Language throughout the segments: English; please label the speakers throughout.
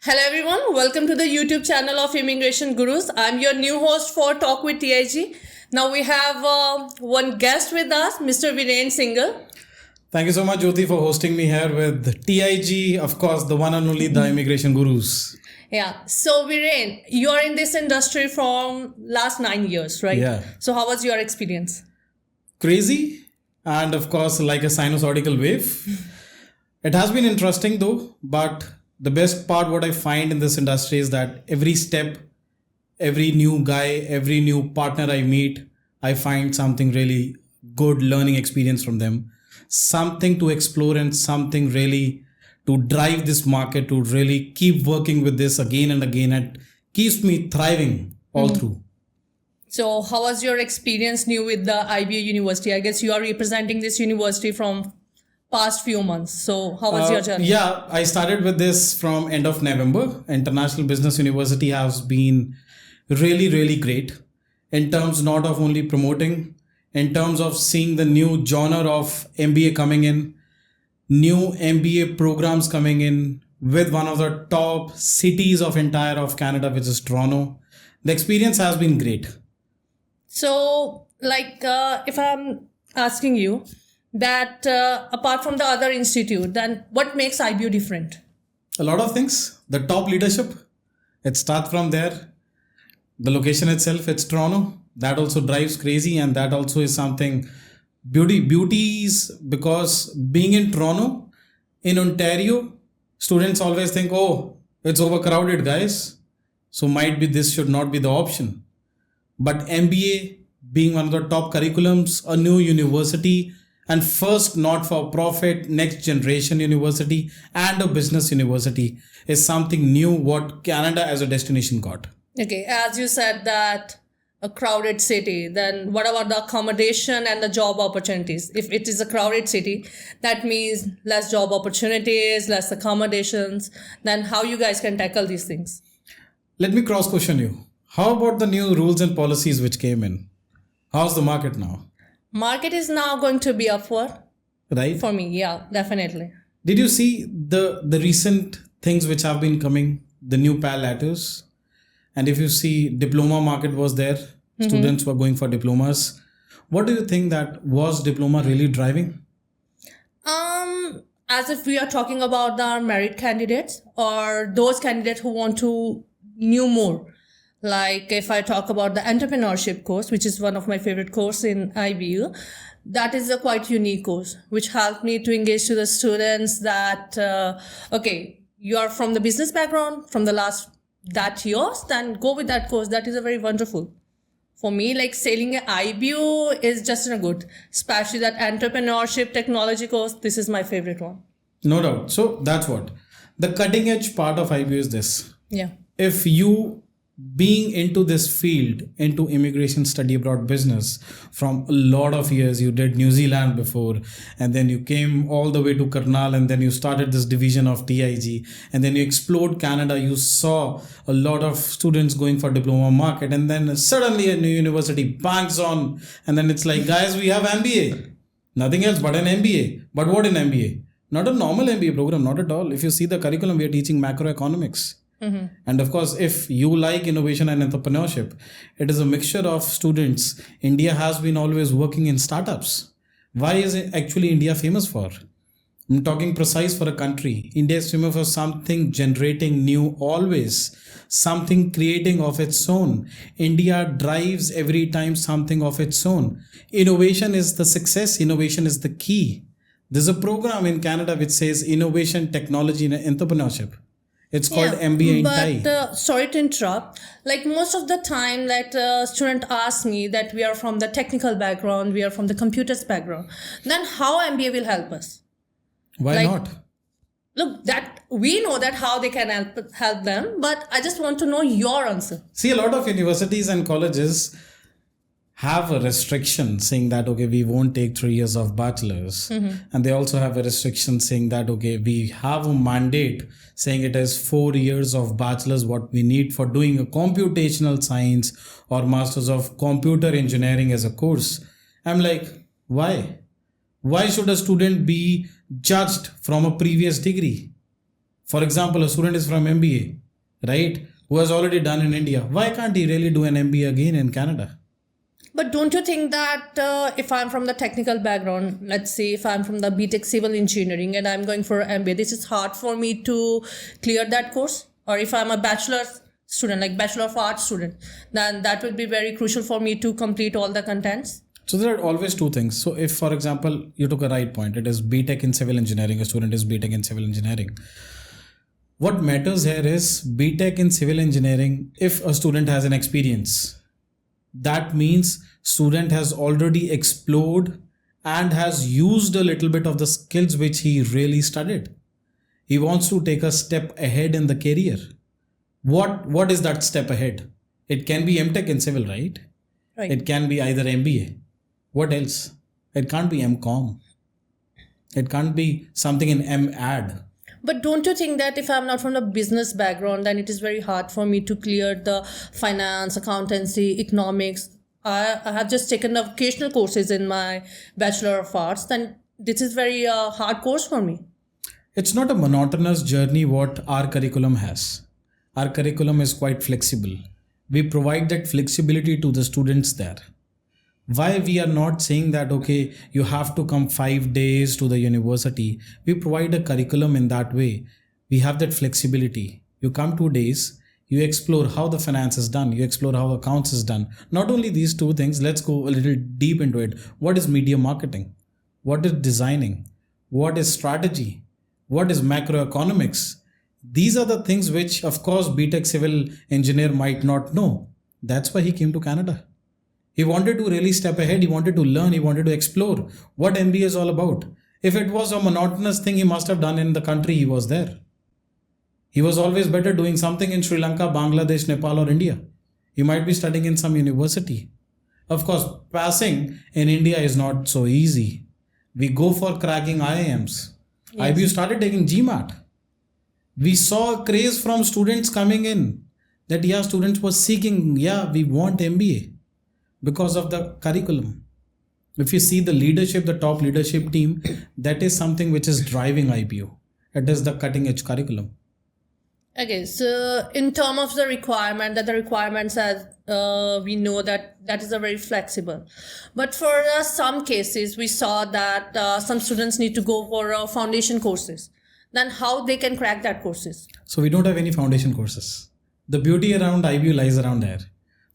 Speaker 1: Hello everyone, welcome to the YouTube channel of Immigration Gurus. I'm your new host for Talk with TIG. Now we have one guest with us, Mr. Viren Singhal.
Speaker 2: Thank you so much, Jyoti, for hosting me here with TIG, of course, the one and only the Immigration Gurus.
Speaker 1: Yeah, so Viren, you are in this industry from last 9 years, right?
Speaker 2: Yeah.
Speaker 1: So how was your experience?
Speaker 2: Crazy and, of course, like a sinusoidal wave. It has been interesting though, but the best part what I find in this industry is that every step, every new guy, every new partner I meet, I find something really good learning experience from them, something to explore and something really to drive this market, to really keep working with this again and again, and keeps me thriving all through.
Speaker 1: So how was your experience new with the IBU University? I guess you are representing this university from past few months. So how was your journey?
Speaker 2: Yeah, I started with this from end of November. International Business University has been really, really great in terms not of only promoting, in terms of seeing the new genre of MBA coming in, new MBA programs coming in with one of the top cities of entire of Canada, which is Toronto. The experience has been great.
Speaker 1: So if I'm asking you, that apart from the other institute, then what makes IBU different?
Speaker 2: A lot of things. The top leadership, it starts from there. The location itself, it's Toronto. That also drives crazy, and that also is something beauty is because being in Toronto, in Ontario, students always think, oh, it's overcrowded, guys. So might be this should not be the option. But MBA being one of the top curriculums, a new university, and first not-for-profit next generation university and a business university is something new what Canada as a destination got.
Speaker 1: Okay, as you said that a crowded city, then what about the accommodation and the job opportunities? If it is a crowded city, that means less job opportunities, less accommodations. Then how you guys can tackle these things?
Speaker 2: Let me cross question you. How about the new rules and policies which came in? How's the market now?
Speaker 1: Market is now going to be upward.
Speaker 2: Right?
Speaker 1: For me, yeah, definitely.
Speaker 2: Did you see the recent things which have been coming, the new PAL letters? And if you see diploma market was there, students were going for diplomas. What do you think that was diploma really driving?
Speaker 1: As if we are talking about the merit candidates or those candidates who want to know more. Like if I talk about the entrepreneurship course, which is one of my favorite course in IBU, that is a quite unique course, which helped me to engage to the students that, you are from the business background, from the last that years, then go with that course. That is a very wonderful. For me, like selling an IBU is just a good, especially that entrepreneurship technology course. This is my favorite one.
Speaker 2: No doubt. So that's what. The cutting edge part of IBU is this.
Speaker 1: Yeah.
Speaker 2: If you being into this field, into immigration study abroad business from a lot of years, you did New Zealand before, and then you came all the way to Canal, and then you started this division of TIG, and then you explored Canada, you saw a lot of students going for diploma market, and then suddenly a new university bangs on, and then it's like, guys, we have MBA. Nothing else but an MBA. But what in MBA? Not a normal MBA program, not at all. If you see the curriculum, we are teaching macroeconomics. And of course, if you like innovation and entrepreneurship, it is a mixture of students. India has been always working in startups. Why is it actually India famous for? I'm talking precise for a country. India is famous for something generating new always, something creating of its own. India drives every time something of its own. Innovation is the success. Innovation is the key. There's a program in Canada which says innovation, technology, and entrepreneurship. It's called MBA in Thai.
Speaker 1: But sorry to interrupt. Like most of the time that student asks me that we are from the technical background, we are from the computers background. Then how MBA will help us?
Speaker 2: Why not?
Speaker 1: Look, that we know that how they can help them, but I just want to know your answer.
Speaker 2: See, a lot of universities and colleges have a restriction saying that, okay, we won't take 3 years of bachelor's. And they also have a restriction saying that, okay, we have a mandate saying it is 4 years of bachelor's what we need for doing a computational science or masters of computer engineering as a course. I'm like, why? Why should a student be judged from a previous degree? For example, a student is from MBA, right? Who has already done in India. Why can't he really do an MBA again in Canada?
Speaker 1: But don't you think that if I'm from the technical background, let's say if I'm from the BTech Civil Engineering and I'm going for MBA, this is hard for me to clear that course? Or if I'm a bachelor student, like Bachelor of Arts student, then that will be very crucial for me to complete all the contents?
Speaker 2: So there are always two things. So if, for example, you took a right point, it is BTech in Civil Engineering, a student is BTech in Civil Engineering. What matters here is BTech in Civil Engineering, if a student has an experience, that means student has already explored and has used a little bit of the skills which he really studied. He wants to take a step ahead in the career. What is that step ahead? It can be MTech in Civil, right?
Speaker 1: Right.
Speaker 2: It can be either MBA. What else? It can't be MCOM. It can't be something in MAD.
Speaker 1: But don't you think that if I'm not from a business background, then it is very hard for me to clear the finance, accountancy, economics? I have just taken the vocational courses in my Bachelor of Arts, then this is very hard course for me.
Speaker 2: It's not a monotonous journey what our curriculum has. Our curriculum is quite flexible. We provide that flexibility to the students there. Why we are not saying that, okay, you have to come 5 days to the university. We provide a curriculum in that way. We have that flexibility. You come 2 days, you explore how the finance is done, you explore how accounts is done. Not only these two things, let's go a little deep into it. What is media marketing? What is designing? What is strategy? What is macroeconomics? These are the things which, of course, BTech Civil Engineer might not know. That's why he came to Canada. He wanted to really step ahead. He wanted to learn. He wanted to explore what MBA is all about. If it was a monotonous thing he must have done in the country he was there. He was always better doing something in Sri Lanka, Bangladesh, Nepal or India. He might be studying in some university. Of course, passing in India is not so easy. We go for cracking IIMs. Yes. IBU started taking GMAT. We saw a craze from students coming in that students were seeking, we want MBA. Because of the curriculum. If you see the leadership, the top leadership team, that is something which is driving IBU. It is the cutting edge curriculum.
Speaker 1: Okay, so in terms of the requirement, that the requirements as we know that is a very flexible. But for some cases, we saw that some students need to go for foundation courses. Then how they can crack that courses?
Speaker 2: So we don't have any foundation courses. The beauty around IBU lies around there.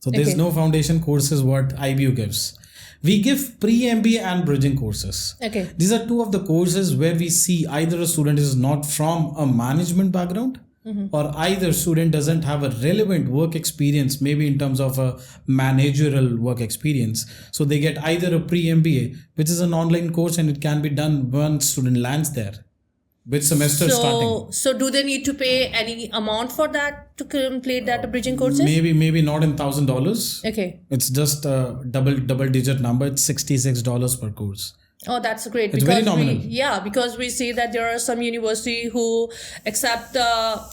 Speaker 2: So there's no foundation courses what IBU gives. We give pre-MBA and bridging courses.
Speaker 1: Okay.
Speaker 2: These are two of the courses where we see either a student is not from a management background or either student doesn't have a relevant work experience, maybe in terms of a managerial work experience. So they get either a pre-MBA, which is an online course and it can be done once student lands there. Which semester starting? So
Speaker 1: do they need to pay any amount for that to complete that bridging courses?
Speaker 2: Maybe not in $1,000.
Speaker 1: Okay.
Speaker 2: It's just a double digit number. It's $66 per course.
Speaker 1: Oh, that's great.
Speaker 2: It's very nominal.
Speaker 1: Because we see that there are some university who accept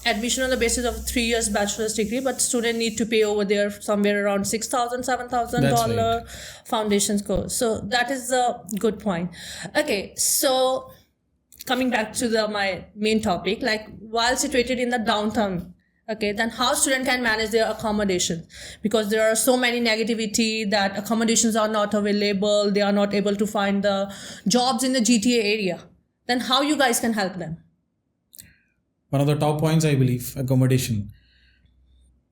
Speaker 1: admission on the basis of 3 years bachelor's degree, but student need to pay over there somewhere around $6,000, $7,000 foundation course. So that is a good point. Okay, so coming back to my main topic, like while situated in the downtown, okay, then how student can manage their accommodation? Because there are so many negativity that accommodations are not available, they are not able to find the jobs in the GTA area. Then how you guys can help them?
Speaker 2: One of the top points, I believe, accommodation.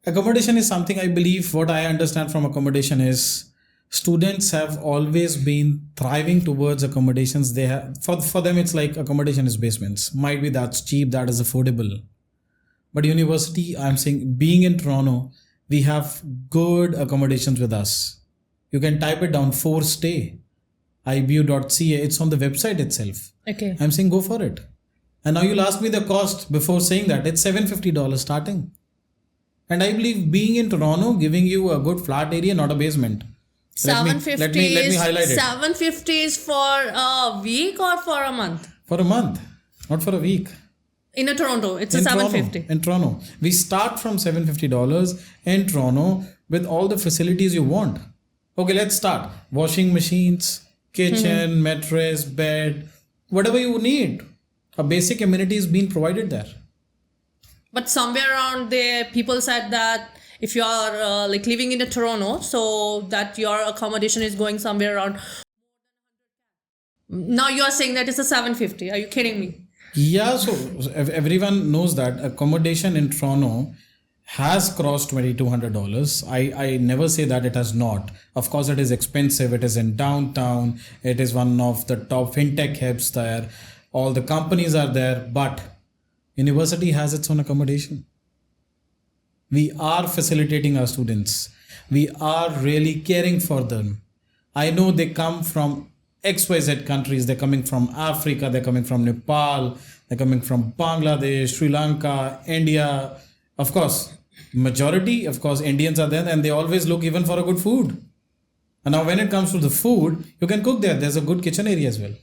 Speaker 2: Accommodation is something I believe, what I understand from accommodation is students have always been thriving towards accommodations. They have, for them, it's like accommodation is basements. Might be that's cheap, that is affordable. But university, I'm saying, being in Toronto, we have good accommodations with us. You can type it down, Forstay, ibu.ca. It's on the website itself.
Speaker 1: Okay.
Speaker 2: I'm saying go for it. And now you'll ask me the cost before saying that. It's $750 starting. And I believe being in Toronto, giving you a good flat area, not a basement.
Speaker 1: $750
Speaker 2: let me highlight it.
Speaker 1: $750 is for a week or for a month?
Speaker 2: For a month, not for a week.
Speaker 1: In Toronto, it's $750.
Speaker 2: In Toronto. We start from $750 in Toronto with all the facilities you want. Okay, let's start. Washing machines, kitchen, mattress, bed, whatever you need. A basic amenity is being provided there.
Speaker 1: But somewhere around there, people said that if you are like living in the Toronto, so that your accommodation is going somewhere around. Now you are saying that it's a 750. Are you kidding me?
Speaker 2: Yeah, so everyone knows that accommodation in Toronto has crossed $2,200. I never say that it has not. Of course, it is expensive. It is in downtown. It is one of the top fintech hubs there. All the companies are there, but university has its own accommodation. We are facilitating our students. We are really caring for them. I know they come from XYZ countries. They're coming from Africa. They're coming from Nepal. They're coming from Bangladesh, Sri Lanka, India. Of course, majority, of course, Indians are there, and they always look even for a good food. And now when it comes to the food, you can cook there. There's a good kitchen area as well.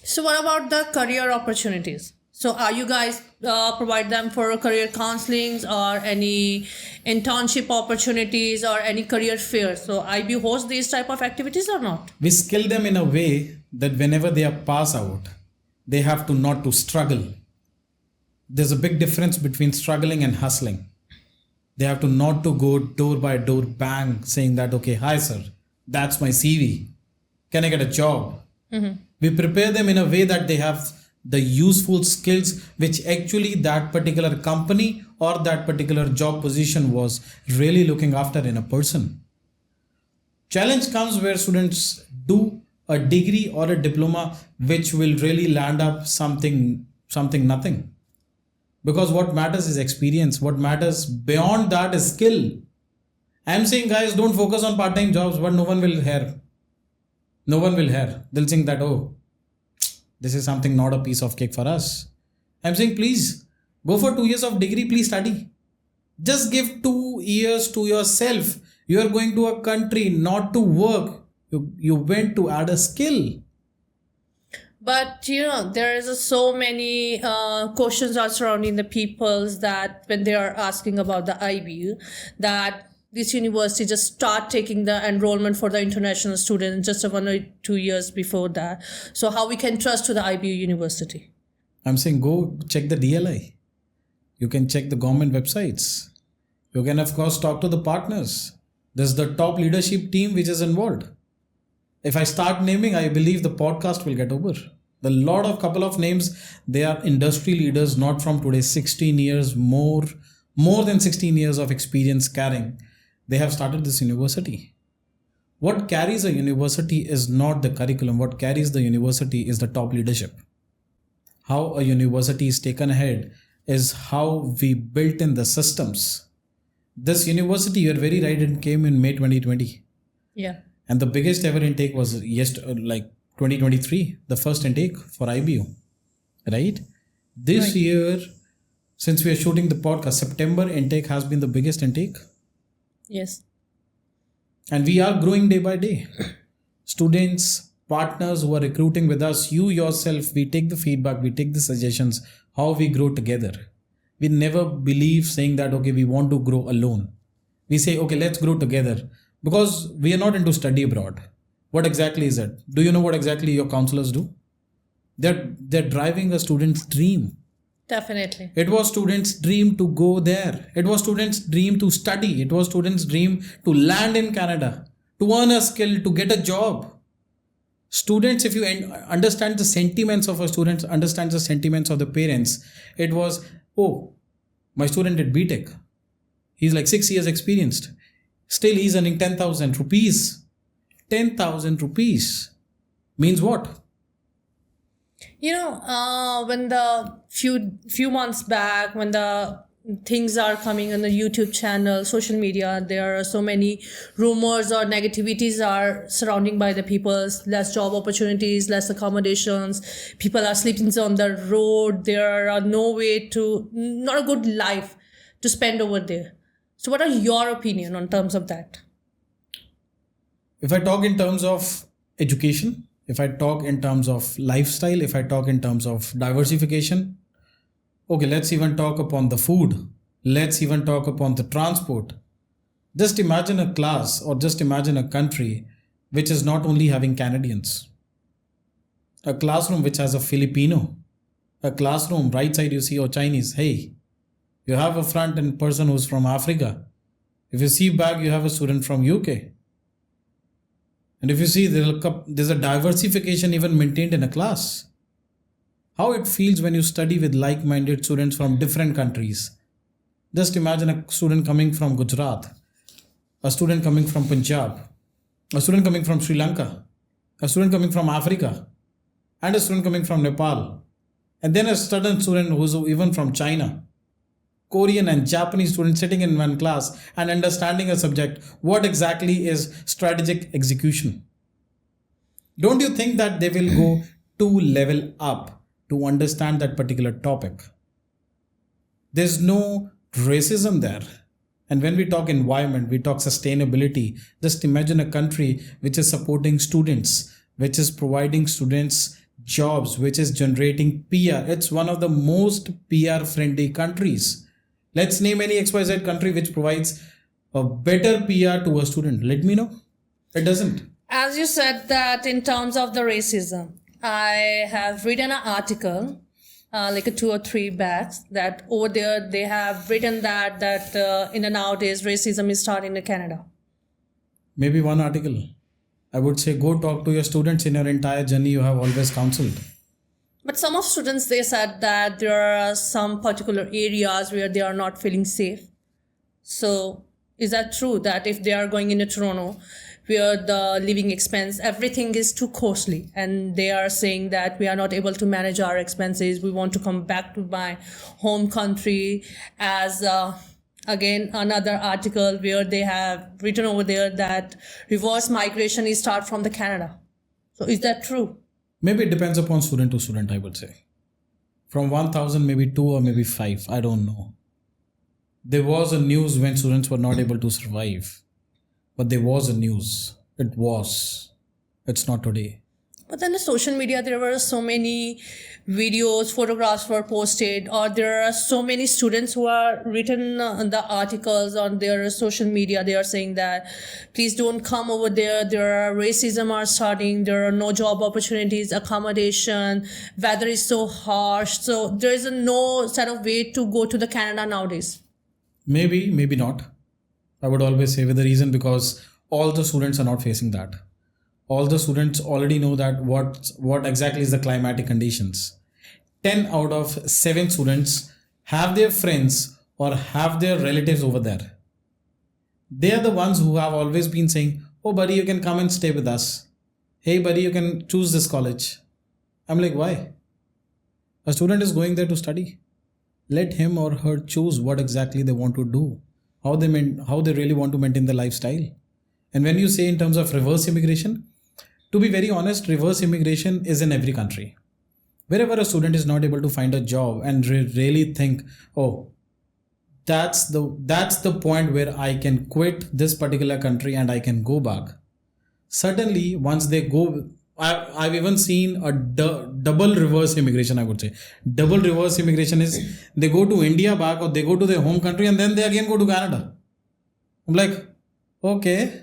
Speaker 1: So what about the career opportunities? So are you guys provide them for career counselings or any internship opportunities or any career fairs? So IBU hosts these type of activities or not?
Speaker 2: We skill them in a way that whenever they are pass out, they have to not to struggle. There's a big difference between struggling and hustling. They have to not to go door by door bang saying that, okay, hi sir, that's my CV. Can I get a job? We prepare them in a way that they have the useful skills which actually that particular company or that particular job position was really looking after in a person. Challenge comes where students do a degree or a diploma which will really land up something nothing. Because what matters is experience. What matters beyond that is skill. I'm saying, guys, don't focus on part-time jobs, but no one will hear. No one will hear. They'll think that, oh, this is something not a piece of cake for us. I'm saying, please go for 2 years of degree, please study. Just give 2 years to yourself. You are going to a country not to work. You went to add a skill.
Speaker 1: But there is so many questions are surrounding the peoples that when they are asking about the IBU, that this university just start taking the enrollment for the international students just 1 or 2 years before that. So how we can trust to the IBU university?
Speaker 2: I'm saying go check the DLI. You can check the government websites. You can of course talk to the partners. There's the top leadership team which is involved. If I start naming, I believe the podcast will get over. The couple of names, they are industry leaders, not from today, 16 years, more than 16 years of experience carrying. They have started this university. What carries a university is not the curriculum. What carries the university is the top leadership. How a university is taken ahead is how we built in the systems. This university, you're very right, it came in May 2020.
Speaker 1: Yeah.
Speaker 2: And the biggest ever intake was 2023, the first intake for IBU, right? This year, since we are shooting the podcast, September intake has been the biggest intake.
Speaker 1: Yes.
Speaker 2: And we are growing day by day. Students, partners who are recruiting with us, you yourself, we take the feedback, we take the suggestions, how we grow together. We never believe saying that, okay, we want to grow alone. We say, okay, let's grow together. Because we are not into study abroad. What exactly is it? Do you know what exactly your counselors do? They're driving a student's dream.
Speaker 1: Definitely.
Speaker 2: It was students' dream to go there. It was students' dream to study. It was students' dream to land in Canada, to earn a skill, to get a job. Students, if you understand the sentiments of a student, understand the sentiments of the parents, it was, oh, my student did BTech. He's like 6 years experienced. Still, he's earning 10,000 rupees. 10,000 rupees means what?
Speaker 1: When the few months back, when the things are coming on the YouTube channel, social media, there are so many rumors or negativities are surrounding by the people's less job opportunities, less accommodations. People are sleeping on the road. There are not a good life to spend over there. So what are your opinion on terms of that?
Speaker 2: If I talk in terms of education, if I talk in terms of lifestyle, if I talk in terms of diversification, okay, let's even talk upon the food. Let's even talk upon the transport. Just imagine a class or just imagine a country which is not only having Canadians. A classroom which has a Filipino. A classroom, right side you see, oh, Chinese. Hey, You have a front end person who's from Africa. If you see back, you have a student from UK. And if you see, there's a diversification even maintained in a class. How it feels when you study with like-minded students from different countries. Just imagine a student coming from Gujarat, a student coming from Punjab, a student coming from Sri Lanka, a student coming from Africa, and a student coming from Nepal. And then a student who's even from China. Korean and Japanese students sitting in one class and understanding a subject. What exactly is strategic execution? Don't you think that they will go to level up to understand that particular topic? There's no racism there. And when we talk environment, we talk sustainability. Just imagine a country which is supporting students, which is providing students jobs, which is generating PR. It's one of the most PR friendly countries. Let's name any XYZ country which provides a better PR to a student. Let me know. It doesn't.
Speaker 1: As you said that in terms of the racism, I have written an article like a 2 or 3 backs that over there they have written that in the nowadays racism is starting in Canada.
Speaker 2: Maybe one article. I would say go talk to your students in your entire journey you have always counseled.
Speaker 1: But some of students, they said that there are some particular areas where they are not feeling safe. So is that true that if they are going into Toronto, where the living expense, everything is too costly, and they are saying that we are not able to manage our expenses, we want to come back to my home country, as again another article where they have written over there that reverse migration is start from the Canada. So is that true?
Speaker 2: Maybe it depends upon student to student, I would say. From 1,000, maybe 2 or maybe 5. I don't know. There was a news when students were not able to survive. But there was a news. It was. It's not today.
Speaker 1: But then the social media, there were so many videos, photographs were posted, or there are so many students who are written the articles on their social media. They are saying that please don't come over there. There are racism are starting. There are no job opportunities, accommodation, weather is so harsh. So there is no set of way to go to the Canada nowadays.
Speaker 2: Maybe, maybe not. I would always say with the reason because all the students are not facing that. All the students already know that what exactly is the climatic conditions. 10 out of 7 students have their friends or have their relatives over there. They are the ones who have always been saying, oh buddy, you can come and stay with us. Hey buddy, you can choose this college. I'm like, why? A student is going there to study. Let him or her choose what exactly they want to do. How they really want to maintain their lifestyle. And when you say in terms of reverse immigration, to be very honest, reverse immigration is in every country. Wherever a student is not able to find a job and really think, oh, that's the point where I can quit this particular country and I can go back. Certainly, once they go, I've even seen a double reverse immigration, I would say. Double reverse immigration is they go to India back or they go to their home country and then they again go to Canada. I'm like, okay,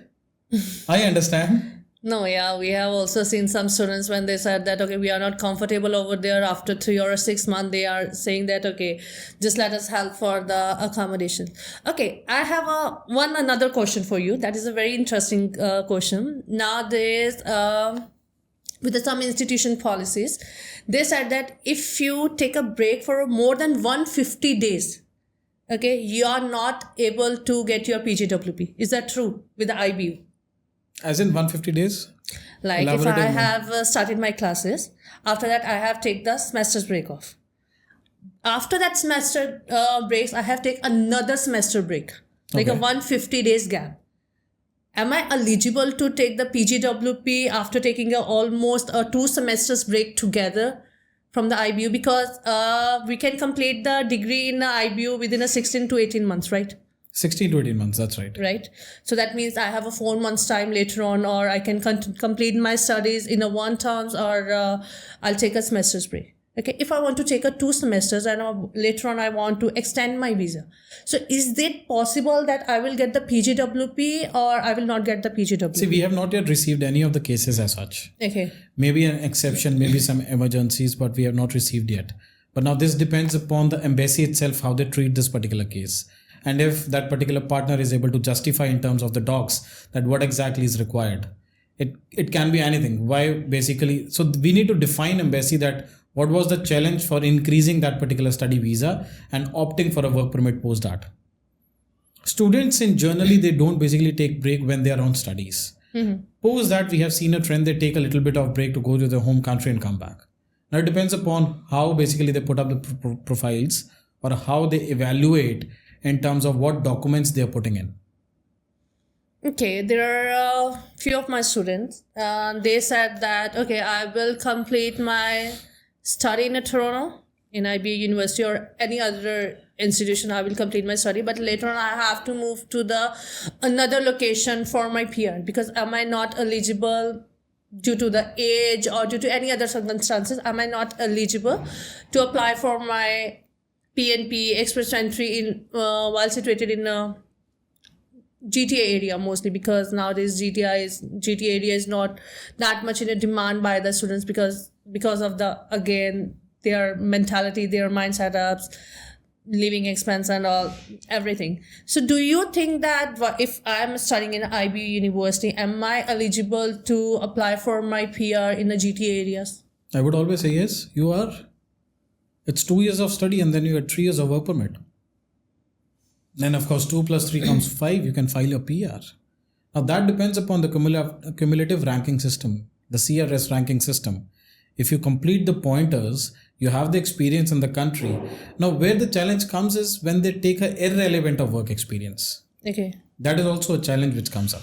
Speaker 2: I understand.
Speaker 1: No, yeah, we have also seen some students when they said that, okay, we are not comfortable over there after 3 or 6 months, they are saying that, okay, just let us help for the accommodation. Okay, I have another question for you. That is a very interesting question. Nowadays, with some institution policies, they said that if you take a break for more than 150 days, okay, you are not able to get your PGWP. Is that true with the IBU?
Speaker 2: As in 150 days?
Speaker 1: Like if I have started my classes, after that I have take the semester's break off. After that semester breaks, I have take another semester break, like a 150 days gap. Am I eligible to take the PGWP after taking almost 2 semesters break together from the IBU? Because we can complete the degree in the IBU within a 16 to 18 months, right?
Speaker 2: 16 to 18 months, that's right.
Speaker 1: Right. So that means I have a 4 months time later on, or I can complete my studies in a 1 terms, or I'll take a semester's break. Okay. If I want to take a 2 semesters and later on I want to extend my visa. So is it possible that I will get the PGWP or I will not get the PGWP?
Speaker 2: See, we have not yet received any of the cases as such.
Speaker 1: Okay.
Speaker 2: Maybe an exception, maybe some emergencies, but we have not received yet. But now this depends upon the embassy itself, how they treat this particular case. And if that particular partner is able to justify in terms of the docs that what exactly is required. It can be anything. Why basically, so we need to define embassy that what was the challenge for increasing that particular study visa and opting for a work permit post that. Students in generally, they don't basically take break when they are on studies. Post that, we have seen a trend, they take a little bit of break to go to their home country and come back. Now it depends upon how basically they put up the profiles or how they evaluate in terms of what documents they are putting in.
Speaker 1: Okay, there are a few of my students. They said that, okay, I will complete my study in Toronto, in IBU University or any other institution. I will complete my study, but later on I have to move to another location for my PR because am I not eligible due to the age or due to any other circumstances? Am I not eligible to apply for my PNP express entry while situated in a GTA area, mostly because nowadays GTA area is not that much in a demand by the students because of their mentality, their mind setups, living expense and everything. So do you think that if I'm studying in IBU University, am I eligible to apply for my PR in the GTA areas?
Speaker 2: I would always say yes, you are. It's 2 years of study and then you get 3 years of work permit. Then of course 2 plus 3 comes 5, you can file your PR. Now that depends upon the cumulative ranking system, the CRS ranking system. If you complete the pointers, you have the experience in the country. Now where the challenge comes is when they take an irrelevant of work experience.
Speaker 1: Okay.
Speaker 2: That is also a challenge which comes up.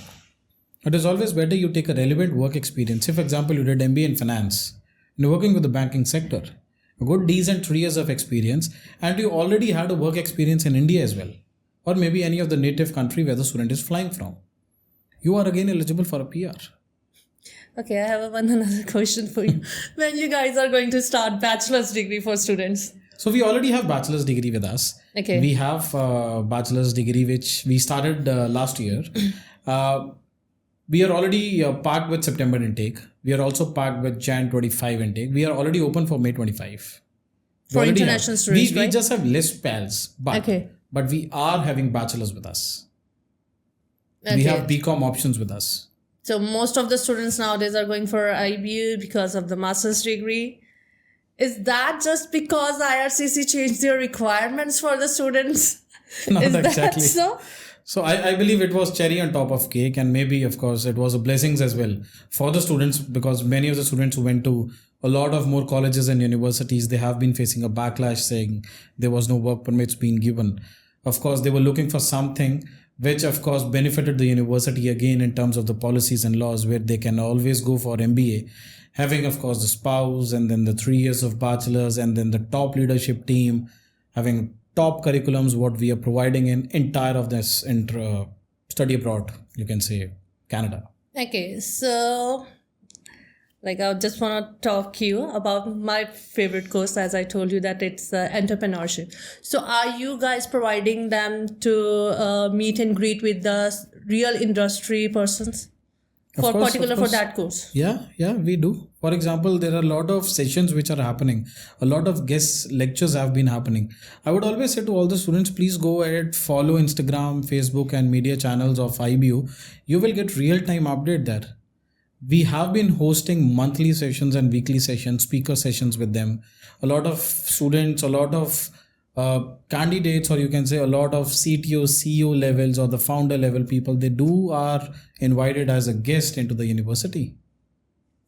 Speaker 2: It is always better you take a relevant work experience. If for example you did MBA in finance, you're working with the banking sector, a good decent 3 years of experience and you already had a work experience in India as well. Or maybe any of the native country where the student is flying from. You are again eligible for a PR.
Speaker 1: Okay, I have another question for you. When you guys are going to start bachelor's degree for students?
Speaker 2: So we already have bachelor's degree with us.
Speaker 1: Okay.
Speaker 2: We have bachelor's degree which we started last year. We are already packed with September intake. We are also packed with Jan 25 intake. We are already open for May 25.
Speaker 1: For international students,
Speaker 2: we just have less pals. But we are having bachelors with us. Okay. We have BCom options with us.
Speaker 1: So most of the students nowadays are going for IBU because of the master's degree. Is that just because IRCC changed their requirements for the students?
Speaker 2: Not
Speaker 1: Is
Speaker 2: exactly.
Speaker 1: That so?
Speaker 2: So I believe it was cherry on top of cake, and maybe of course it was a blessings as well for the students, because many of the students who went to a lot of more colleges and universities, they have been facing a backlash saying there was no work permits being given. Of course, they were looking for something which of course benefited the university again in terms of the policies and laws, where they can always go for MBA, having of course the spouse and then the 3 years of bachelor's and then the top leadership team, having top curriculums, what we are providing in entire of this study abroad, you can say Canada.
Speaker 1: Okay, so I just want to talk to you about my favorite course, as I told you that it's entrepreneurship. So are you guys providing them to meet and greet with the real industry persons? For that course? Yeah, we do. For example, there are a lot of sessions which are happening. A lot of guest lectures have been happening. I would always say to all the students, please go ahead, follow Instagram, Facebook and media channels of IBU. You will get real-time update there. We have been hosting monthly sessions and weekly sessions, speaker sessions with them. A lot of students, a lot of candidates, or you can say a lot of CTO, CEO levels or the founder level people, they are invited as a guest into the university.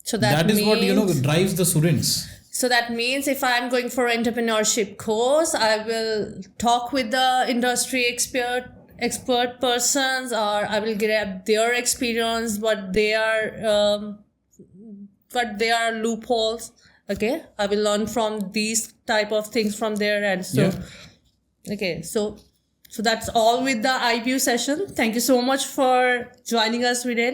Speaker 1: So that is what drives the students. So that means if I'm going for entrepreneurship course, I will talk with the industry expert persons, or I will grab their experience, what they are loopholes. Okay, I will learn from these type of things from there, and okay, so that's all with the IBU session. Thank you so much for joining us, Viren.